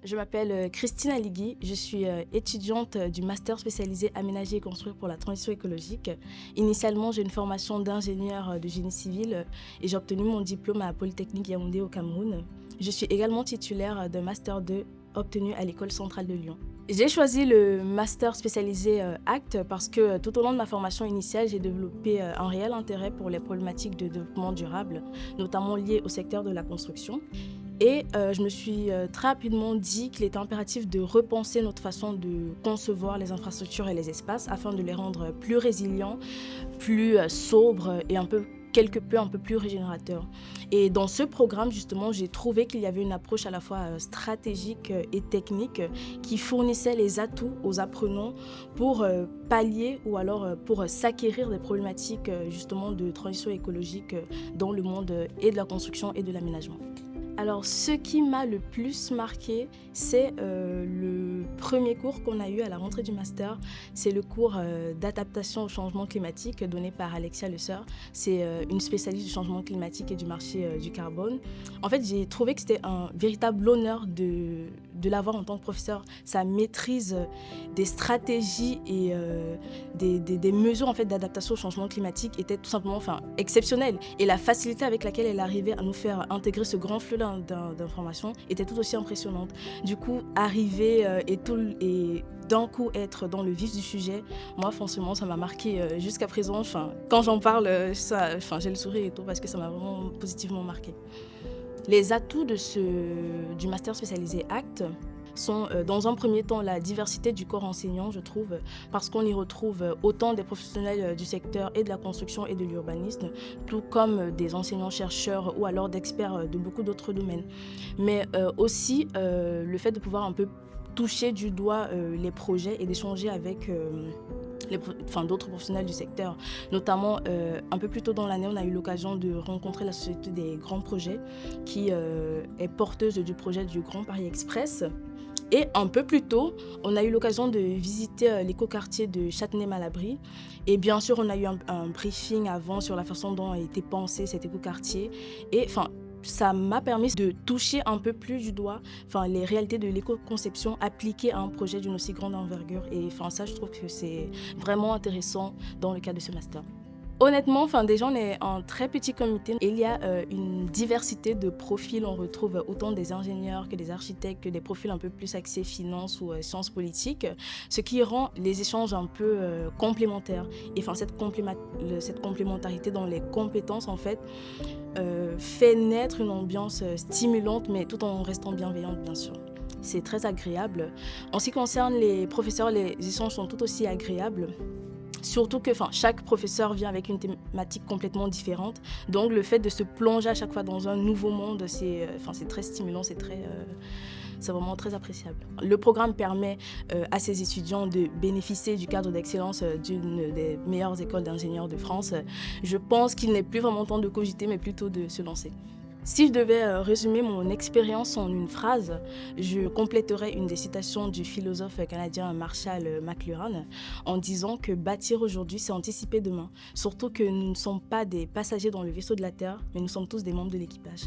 Je m'appelle Christine Aligui, je suis étudiante du master spécialisé aménager et construire pour la transition écologique. Initialement, j'ai une formation d'ingénieur de génie civil et j'ai obtenu mon diplôme à Polytechnique Yaoundé au Cameroun. Je suis également titulaire d'un master 2 obtenu à l'École centrale de Lyon. J'ai choisi le master spécialisé ACT parce que tout au long de ma formation initiale, j'ai développé un réel intérêt pour les problématiques de développement durable, notamment liées au secteur de la construction. Et je me suis très rapidement dit qu'il était impératif de repenser notre façon de concevoir les infrastructures et les espaces afin de les rendre plus résilients, plus sobres et quelque peu un peu plus régénérateurs. Et dans ce programme, justement, j'ai trouvé qu'il y avait une approche à la fois stratégique et technique qui fournissait les atouts aux apprenants pour pallier ou alors pour s'acquérir des problématiques justement de transition écologique dans le monde et de la construction et de l'aménagement. Alors, ce qui m'a le plus marqué, c'est le premier cours qu'on a eu à la rentrée du master. C'est le cours d'adaptation au changement climatique donné par Alexia Le Sœur. C'est une spécialiste du changement climatique et du marché du carbone. En fait, j'ai trouvé que c'était un véritable honneur de l'avoir en tant que professeur. Sa maîtrise des stratégies et des mesures en fait, d'adaptation au changement climatique était tout simplement exceptionnelle. Et la facilité avec laquelle elle arrivait à nous faire intégrer ce grand flux d'informations était tout aussi impressionnante. Du coup, arriver et d'un coup être dans le vif du sujet, moi forcément ça m'a marqué jusqu'à présent. Quand j'en parle, j'ai le sourire et tout parce que ça m'a vraiment positivement marqué. Les atouts du master spécialisé ACT sont dans un premier temps la diversité du corps enseignant, je trouve, parce qu'on y retrouve autant des professionnels du secteur et de la construction et de l'urbanisme, tout comme des enseignants-chercheurs ou alors d'experts de beaucoup d'autres domaines. Mais aussi le fait de pouvoir un peu toucher du doigt les projets et d'échanger avec d'autres professionnels du secteur. Notamment, un peu plus tôt dans l'année, on a eu l'occasion de rencontrer la Société des grands projets qui est porteuse du projet du Grand Paris Express. Et un peu plus tôt, on a eu l'occasion de visiter l'écoquartier de Châtenay-Malabry. Et bien sûr, on a eu un briefing avant sur la façon dont a été pensé cet écoquartier. Et ça m'a permis de toucher un peu plus du doigt les réalités de l'éco-conception appliquées à un projet d'une aussi grande envergure. Et ça, je trouve que c'est vraiment intéressant dans le cadre de ce master. Honnêtement, déjà, on est un très petit comité. Il y a une diversité de profils. On retrouve autant des ingénieurs que des architectes, que des profils un peu plus axés finance ou sciences politiques, ce qui rend les échanges un peu complémentaires. Et cette complémentarité dans les compétences, en fait, fait naître une ambiance stimulante, mais tout en restant bienveillante, bien sûr. C'est très agréable. En ce qui concerne les professeurs, les échanges sont tout aussi agréables. Surtout que chaque professeur vient avec une thématique complètement différente. Donc le fait de se plonger à chaque fois dans un nouveau monde, c'est très stimulant, c'est vraiment très appréciable. Le programme permet à ses étudiants de bénéficier du cadre d'excellence d'une des meilleures écoles d'ingénieurs de France. Je pense qu'il n'est plus vraiment temps de cogiter, mais plutôt de se lancer. Si je devais résumer mon expérience en une phrase, je compléterais une des citations du philosophe canadien Marshall McLuhan en disant que bâtir aujourd'hui, c'est anticiper demain. Surtout que nous ne sommes pas des passagers dans le vaisseau de la Terre, mais nous sommes tous des membres de l'équipage.